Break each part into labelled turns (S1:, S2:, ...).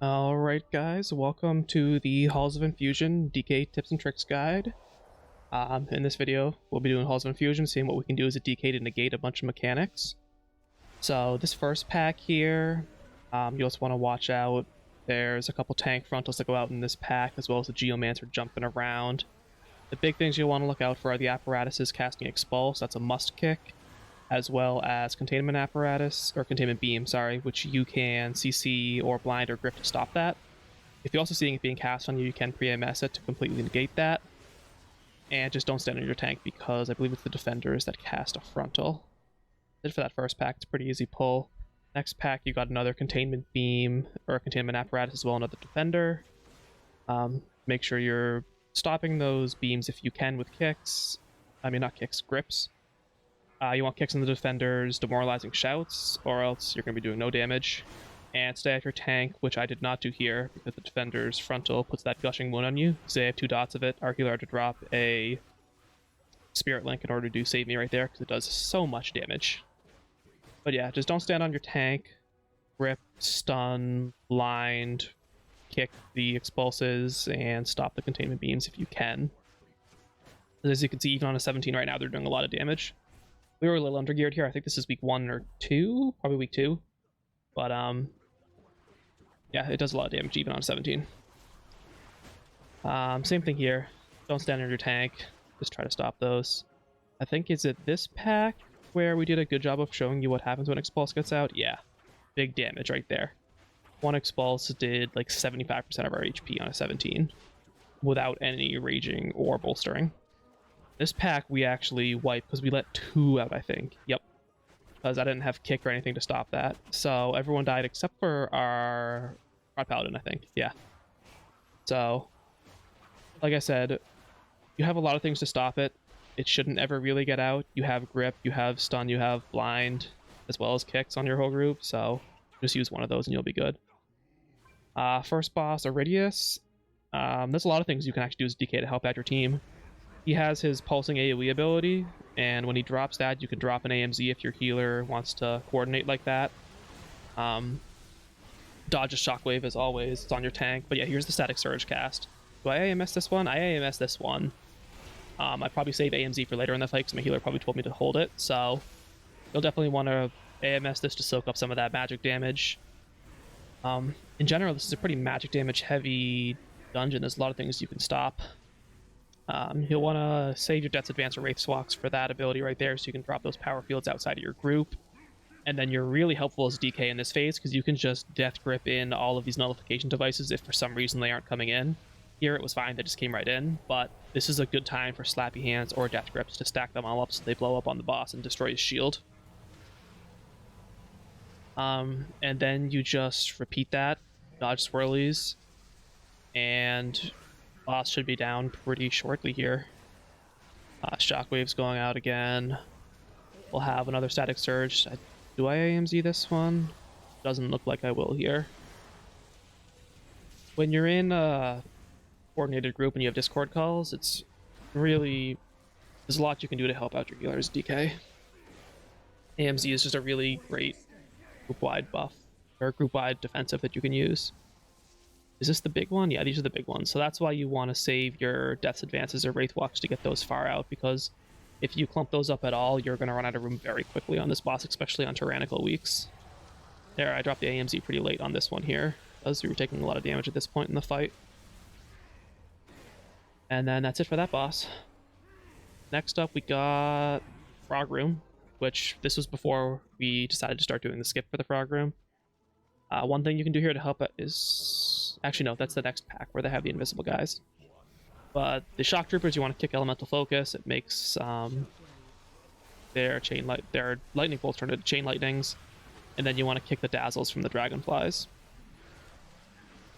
S1: Alright guys, welcome to the Halls of Infusion DK Tips and Tricks Guide. In this video, we'll be doing Halls of Infusion, seeing what we can do as a DK to negate a bunch of mechanics. So this first pack here, you also want to watch out. There's a couple tank frontals that go out in this pack, as well as the Geomancer jumping around. The big things you'll want to look out for are the apparatuses casting Expulse, that's a must kick, as well as Containment Apparatus, or Containment Beam, sorry, which you can CC or blind or grip to stop that. If you're also seeing it being cast on you, you can pre-MS it to completely negate that. And just don't stand on your tank because I believe it's the defenders that cast a frontal. For that first pack, it's a pretty easy pull. Next pack, you got another Containment Beam, or Containment Apparatus as well, another defender. Make sure you're stopping those beams if you can with kicks. I mean, not kicks, grips. You want kicks on the defenders, demoralizing shouts, or else you're going to be doing no damage. And stay at your tank, which I did not do here, because the defender's frontal puts that gushing wound on you. So they have 2 dots of it. Our healer had to drop a Spirit Link in order to save me right there, because it does so much damage. But yeah, just don't stand on your tank. Grip, stun, blind, kick the expulses, and stop the containment beams if you can. As you can see, even on a 17 right now, they're doing a lot of damage. We were a little undergeared here. I think this is week 1 or 2, probably week 2. But yeah, it does a lot of damage even on 17. Same thing here. Don't stand on your tank. Just try to stop those. I think, is it this pack where we did a good job of showing you what happens when Expulse gets out? Yeah, big damage right there. One Expulse did like 75% of our HP on a 17 without any raging or bolstering. This pack we actually wiped because we let 2 out, I think. Yep. Because I didn't have kick or anything to stop that. So everyone died except for our Paladin, I think. Yeah. So, like I said, you have a lot of things to stop it. It shouldn't ever really get out. You have grip, you have stun, you have blind, as well as kicks on your whole group. So just use one of those and you'll be good. First boss, Irideus. There's a lot of things you can actually do as DK to help out your team. He has his pulsing AoE ability, and when he drops that, you can drop an AMZ if your healer wants to coordinate like that. Dodge a shockwave as always, it's on your tank. But yeah, here's the static surge cast. Do I AMS this one? I AMS this one. I'd probably save AMZ for later in the fight because my healer probably told me to hold it, so you'll definitely want to AMS this to soak up some of that magic damage. In general, this is a pretty magic damage heavy dungeon. There's a lot of things you can stop. You'll want to save your Death's Advance or Wraith Swaks for that ability right there, so you can drop those power fields outside of your group. And then you're really helpful as DK in this phase, because you can just Death Grip in all of these nullification devices if for some reason they aren't coming in. Here it was fine, they just came right in, but this is a good time for Slappy Hands or Death Grips to stack them all up so they blow up on the boss and destroy his shield. And then you just repeat that, dodge swirlies, and boss should be down pretty shortly here. Shockwave's going out again. We'll have another static surge. Do I AMZ this one? Doesn't look like I will here. When you're in a coordinated group and you have Discord calls, it's really... there's a lot you can do to help out your healers, DK. AMZ is just a really great group-wide buff, or group-wide defensive that you can use. Is this the big one? Yeah, these are the big ones. So that's why you want to save your Death's Advances or Wraith Walks to get those far out, because if you clump those up at all, you're going to run out of room very quickly on this boss, especially on tyrannical weeks. There, I dropped the AMZ pretty late on this one here, because we were taking a lot of damage at this point in the fight. And then that's it for that boss. Next up, we got Frog Room, which this was before we decided to start doing the skip for the Frog Room. One thing you can do here to help it is... actually, no, that's the next pack where they have the invisible guys. But the Shock Troopers, you want to kick Elemental Focus. It makes their Lightning Bolts turn into Chain Lightnings. And then you want to kick the Dazzles from the Dragonflies.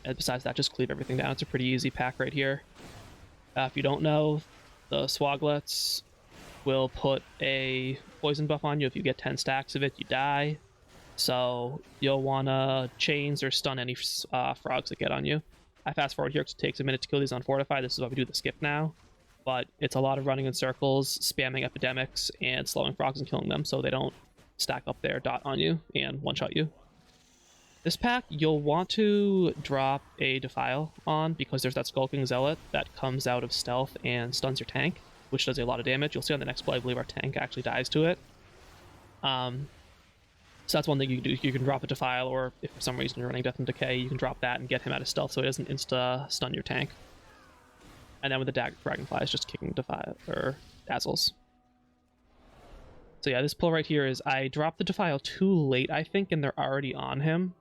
S1: And besides that, just cleave everything down. It's a pretty easy pack right here. If you don't know, the Swoglets will put a poison buff on you. If you get 10 stacks of it, you die. So you'll want to chains or stun any frogs that get on you. I fast forward here because it takes a minute to kill these unfortified. This is why we do the skip now. But it's a lot of running in circles, spamming epidemics, and slowing frogs and killing them so they don't stack up their dot on you and one-shot you. This pack, you'll want to drop a Defile on because there's that Skulking Zealot that comes out of stealth and stuns your tank, which does a lot of damage. You'll see on the next play, I believe our tank actually dies to it. So that's one thing you can do. You can drop a Defile, or if for some reason you're running Death and Decay, you can drop that and get him out of stealth so he doesn't insta-stun your tank. And then with the Dragonfly, it's just kicking Defile, or Dazzles. So yeah, this pull right here is, I dropped the Defile too late, I think, and they're already on him.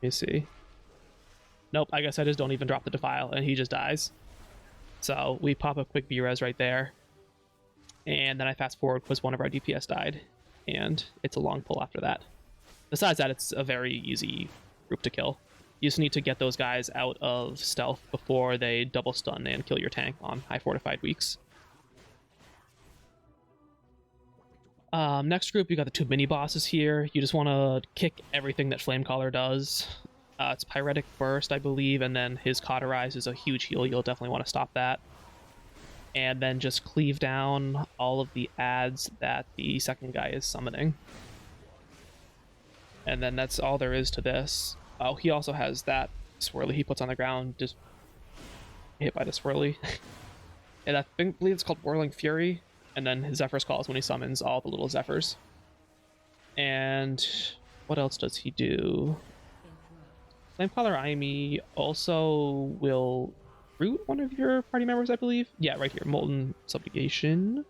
S1: Let me see. Nope, I guess I just don't even drop the Defile, and he just dies. So we pop a quick B-Res right there. And then I fast forward because one of our DPS died. And it's a long pull after that. Besides that, it's a very easy group to kill. You just need to get those guys out of stealth before they double stun and kill your tank on high fortified weeks. Next group, you got the two mini bosses here. You just want to kick everything that Flamecaller does. It's Pyretic Burst, I believe, and then his Cauterize is a huge heal. You'll definitely want to stop that. And then just cleave down all of the adds that the second guy is summoning. And then that's all there is to this. Oh, he also has that swirly he puts on the ground, just hit by the swirly. And I believe it's called Whirling Fury. And then his Zephyr's Call is when he summons all the little Zephyrs. And what else does he do? Flamecaller Aimi also will root one of your party members, I believe. Yeah, right here, Molten Subjugation,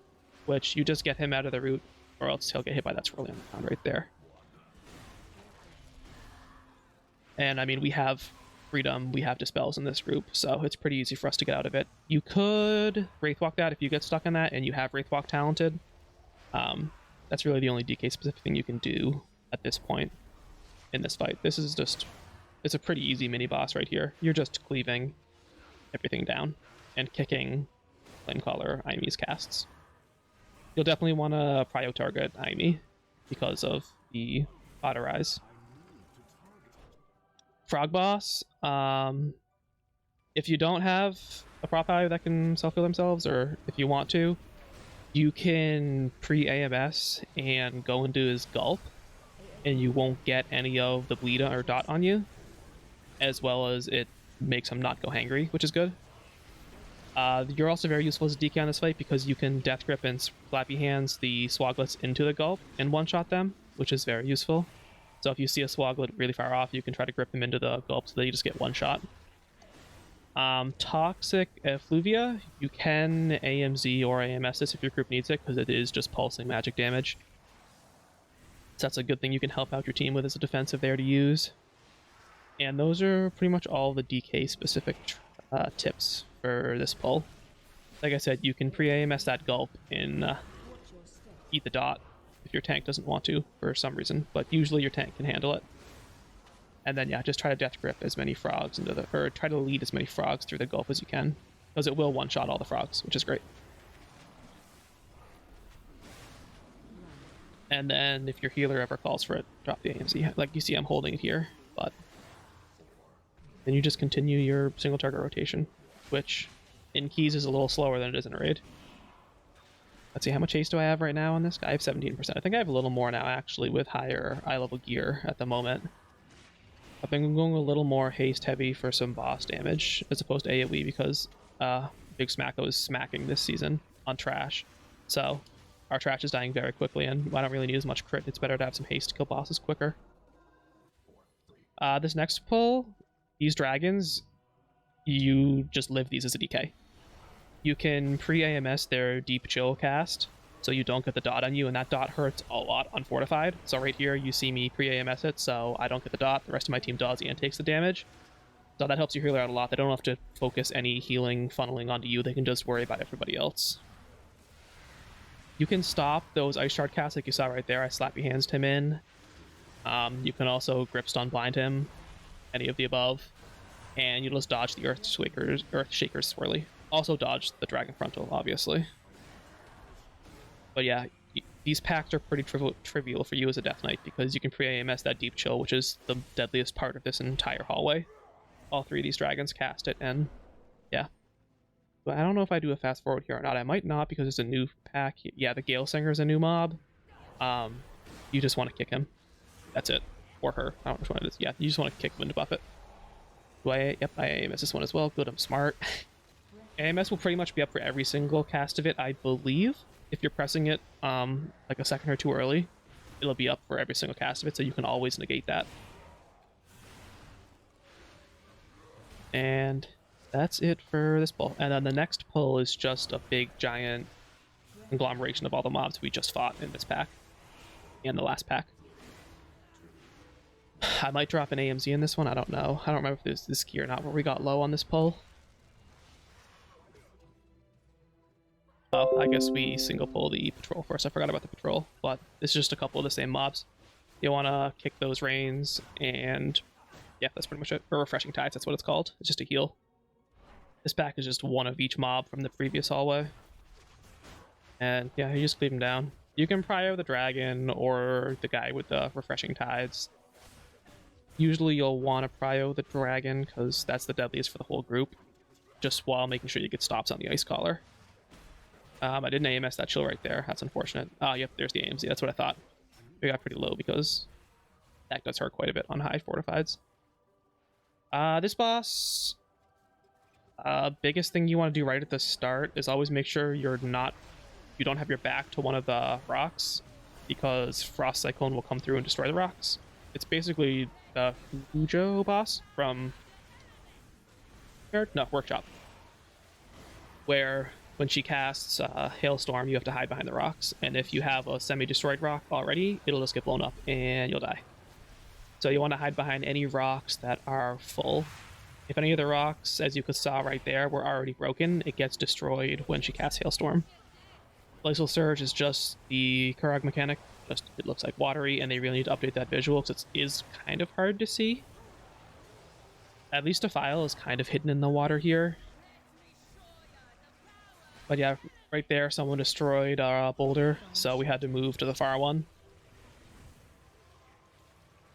S1: which you just get him out of the root, or else he'll get hit by that swirly on the ground right there. And I mean, we have Freedom, we have Dispels in this group, so it's pretty easy for us to get out of it. You could Wraithwalk that if you get stuck in that and you have Wraithwalk talented. That's really the only DK specific thing you can do at this point in this fight. This is just, it's a pretty easy mini boss right here. You're just cleaving everything down and kicking Flamecaller Aimi's casts. You'll definitely want to prio target Aimi because of the Cauterize. Frog Boss, if you don't have a prop value that can self-heal themselves, or if you want to, you can pre-AMS and go into his Gulp, and you won't get any of the bleed or dot on you, as well as it makes him not go hangry, which is good. You're also very useful as a DK on this fight because you can Death Grip and Flappy Hands the Swoglets into the Gulp and one-shot them, which is very useful. So if you see a Swoglet really far off, you can try to grip him into the Gulp so that you just get one shot. Toxic Effluvia, you can AMZ or AMS this if your group needs it, because it is just pulsing magic damage. So that's a good thing you can help out your team with as a defensive there to use. And those are pretty much all the DK specific tips for this pull. Like I said, you can pre-AMS that Gulp and eat the dot if your tank doesn't want to for some reason, but usually your tank can handle it. And then yeah, just try to Death Grip as many frogs into the, or try to lead as many frogs through the Gulp as you can, because it will one-shot all the frogs, which is great. And then if your healer ever calls for it, drop the AMZ. Like you see, I'm holding it here, but then you just continue your single target rotation, which in keys is a little slower than it is in a raid. Let's see, how much haste do I have right now on this guy? I have 17%. I think I have a little more now, actually, with higher eye-level gear at the moment. I've been going a little more haste heavy for some boss damage, as opposed to AoE, because Big Smacko is smacking this season on trash. So our trash is dying very quickly, and I don't really need as much crit. It's better to have some haste to kill bosses quicker. This next pull, these dragons, you just live these as a DK. You can pre-AMS their Deep Chill cast, so you don't get the dot on you, and that dot hurts a lot on Fortified. So right here, you see me pre-AMS it, so I don't get the dot. The rest of my team does and takes the damage. So that helps your healer out a lot. They don't have to focus any healing funneling onto you. They can just worry about everybody else. You can stop those Ice Shard casts like you saw right there. I Slappy Hands him in. You can also Grip Stun Blind him, any of the above. And you'll just dodge the Earth Shakers swirly. Also dodge the Dragon Frontal, obviously. But yeah, these packs are pretty trivial for you as a Death Knight, because you can pre-AMS that Deep Chill, which is the deadliest part of this entire hallway. All three of these dragons cast it, and yeah. But I don't know if I do a fast forward here or not. I might not, because it's a new pack. Yeah, the Gale Singer is a new mob. You just want to kick him. That's it. Or her. I don't know which one it is. Yeah, you just want to kick wind buff it. Do I? Yep, I AMS this one as well. Good, I'm smart. AMS will pretty much be up for every single cast of it, I believe. If you're pressing it like a second or two early, it'll be up for every single cast of it, so you can always negate that. And that's it for this pull. And then the next pull is just a big, giant conglomeration of all the mobs we just fought in this pack. And the last pack. I might drop an AMZ in this one, I don't know. I don't remember if there's this key or not, where we got low on this pull. Oh, I guess we single pull the patrol first. I forgot about the patrol, but it's just a couple of the same mobs. You want to kick those reins, and yeah, that's pretty much it. Or refreshing tides, that's what it's called. It's just a heal. This pack is just one of each mob from the previous hallway. And yeah, you just cleave them down. You can prio the dragon or the guy with the refreshing tides. Usually you'll want to prio the dragon because that's the deadliest for the whole group, just while making sure you get stops on the ice collar. I didn't AMS that chill right there. That's unfortunate. Oh, yep, there's the AMZ. That's what I thought. We got pretty low because that does hurt quite a bit on high fortifieds. This boss, biggest thing you want to do right at the start is always make sure you don't have your back to one of the rocks, because Frost Cyclone will come through and destroy the rocks. It's basically the Fujo boss from Workshop, where when she casts Hailstorm, you have to hide behind the rocks, and if you have a semi-destroyed rock already, it'll just get blown up and you'll die. So you want to hide behind any rocks that are full. If any of the rocks, as you saw right there, were already broken, it gets destroyed when she casts Hailstorm. Glacial Surge is just the Kurag mechanic, just it looks like watery, and they really need to update that visual because it is kind of hard to see. At least a file is kind of hidden in the water here. But yeah, right there, someone destroyed our boulder, so we had to move to the far one.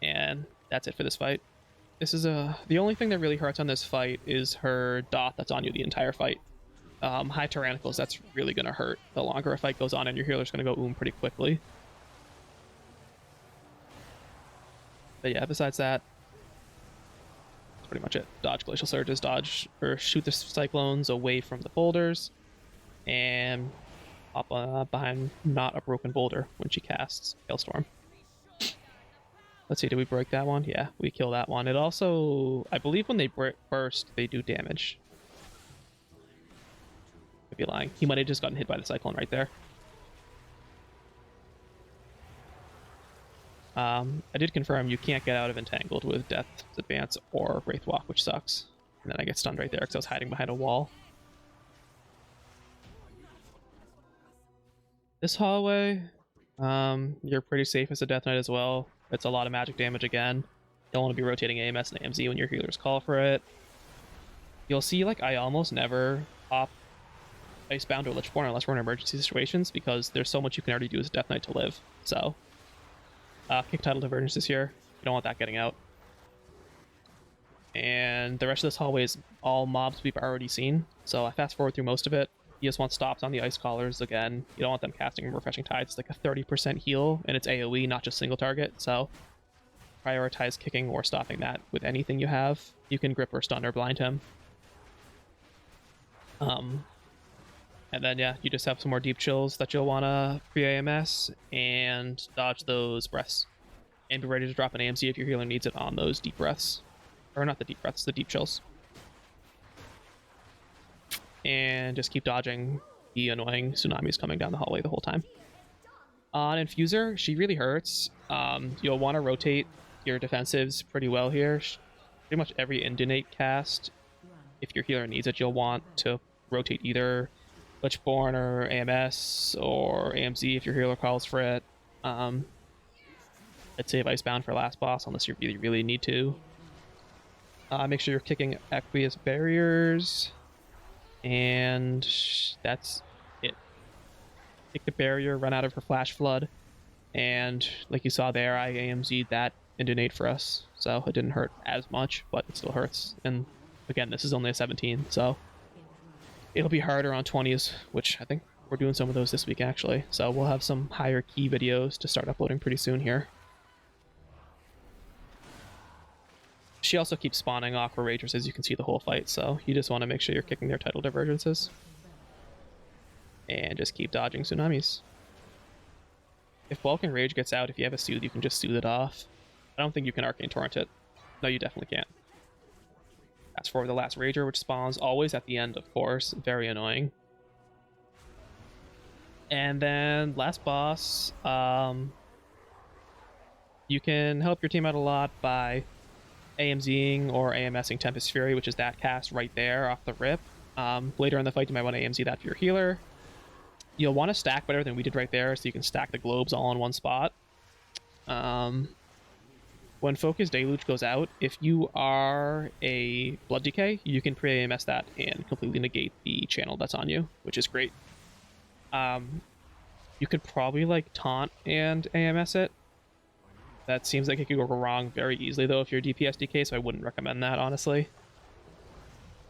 S1: And that's it for this fight. This is the only thing that really hurts on this fight is her dot that's on you the entire fight. High Tyrannicals, that's really going to hurt the longer a fight goes on, and your healer's going to go pretty quickly. But yeah, besides that, that's pretty much it. Dodge Glacial Surges, dodge or shoot the Cyclones away from the boulders, and hop behind not a broken boulder when she casts Hailstorm. Let's see, did we break that one? Yeah, we kill that one. It also, I believe when they burst, they do damage. I'd be lying. He might have just gotten hit by the Cyclone right there. I did confirm you can't get out of Entangled with Death's Advance or Wraith Walk, which sucks. And then I get stunned right there because I was hiding behind a wall. This hallway, you're pretty safe as a Death Knight as well. It's a lot of magic damage again. Don't want to be rotating AMS and AMZ when your healers call for it. You'll see, like, I almost never pop Icebound or Lichborn unless we're in emergency situations, because there's so much you can already do as a Death Knight to live. So, kick Tidal Divergence this year. You don't want that getting out. And the rest of this hallway is all mobs we've already seen, so I fast forward through most of it. You just want stops on the ice collars again. You don't want them casting Refreshing Tides. It's like a 30% heal, and it's AoE, not just single target, so prioritize kicking or stopping that with anything you have. You can grip or stun or blind him. And then, yeah, you just have some more deep chills that you'll want to pre-AMS and dodge those breaths. And be ready to drop an AMC if your healer needs it on those deep breaths. Or not the deep breaths, the deep chills. And just keep dodging the annoying tsunamis coming down the hallway the whole time. On Infuser, she really hurts. You'll want to rotate your defensives pretty well here. Pretty much every Indonate cast, if your healer needs it, you'll want to rotate either Lichborn or AMS or AMZ if your healer calls for it. I'd save Icebound for last boss unless you really, really need to. Make sure you're kicking Aqueous Barriers. And that's it. Kick the barrier, run out of her Flash Flood. And like you saw there, I AMZ'd that Indonate for us. So it didn't hurt as much, but it still hurts. And again, this is only a 17, so it'll be harder on 20s, which I think we're doing some of those this week actually. So we'll have some higher key videos to start uploading pretty soon here. She also keeps spawning Aqua Ragers, as you can see the whole fight, so you just want to make sure you're kicking their tidal divergences. And just keep dodging Tsunamis. If Bulk and Rage gets out, if you have a Soothe, you can just Soothe it off. I don't think you can Arcane Torrent it. No, you definitely can't. As for the last Rager, which spawns always at the end, of course. Very annoying. And then last boss, you can help your team out a lot by AMZing or AMSing Tempest Fury, which is that cast right there off the rip. Later in the fight, you might want to AMZ that for your healer. You'll want to stack better than we did right there, so you can stack the globes all in one spot. When Focus Deluge goes out, if you are a Blood Decay, you can pre-AMS that and completely negate the channel that's on you, which is great. You could probably like taunt and AMS it. That seems like it could go wrong very easily though if you're DPS DK, so I wouldn't recommend that, honestly.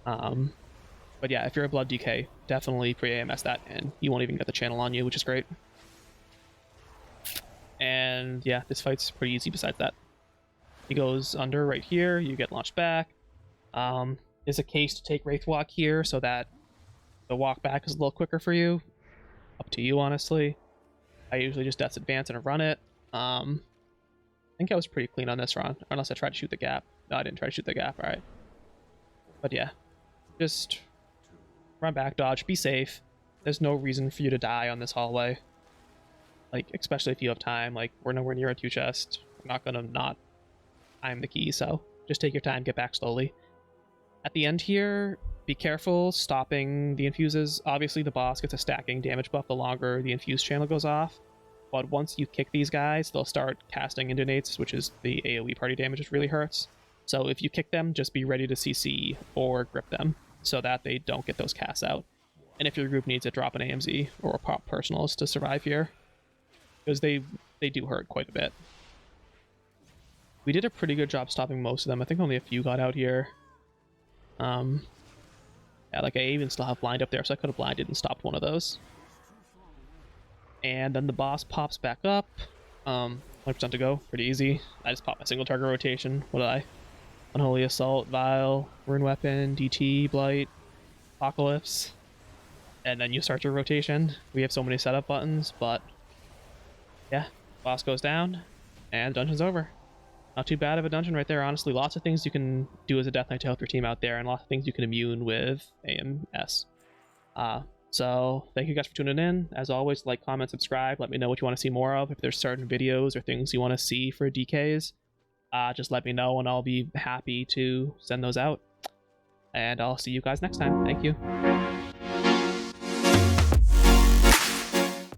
S1: But yeah, if you're a Blood DK, definitely pre-AMS that and you won't even get the channel on you, which is great. And yeah, this fight's pretty easy besides that. He goes under right here, you get launched back. There's a case to take Wraith Walk here so that the walk back is a little quicker for you. Up to you, honestly. I usually just Death's Advance and run it. I think I was pretty clean on this run, unless I tried to shoot the gap. No, I didn't try to shoot the gap, alright. But yeah, just run back, dodge, be safe. There's no reason for you to die on this hallway. Like, especially if you have time, like, we're nowhere near a 2 chest. We're not gonna not time the key, so just take your time, get back slowly. At the end here, be careful stopping the infuses. Obviously the boss gets a stacking damage buff the longer the infuse channel goes off, but once you kick these guys, they'll start casting Indonates, which is the AoE party damage, which really hurts. So if you kick them, just be ready to CC or grip them so that they don't get those casts out. And if your group needs it, drop an AMZ or a pop personals to survive here, because they do hurt quite a bit. We did a pretty good job stopping most of them. I think only a few got out here. Yeah, like I even still have blind up there, so I could have blinded and stopped one of those. And then the boss pops back up. 100% to go, pretty easy. I just popped my single target rotation. What did I? Unholy Assault, Vial, Rune Weapon, DT, Blight, Apocalypse. And then you start your rotation. We have so many setup buttons, but yeah, boss goes down, and the dungeon's over. Not too bad of a dungeon right there, honestly. Lots of things you can do as a Death Knight to help your team out there, and lots of things you can immune with AMS. So thank you guys for tuning in. As always, like, comment, subscribe. Let me know what you want to see more of. If there's certain videos or things you want to see for DKs, just let me know, and I'll be happy to send those out. And I'll see you guys next time. Thank you.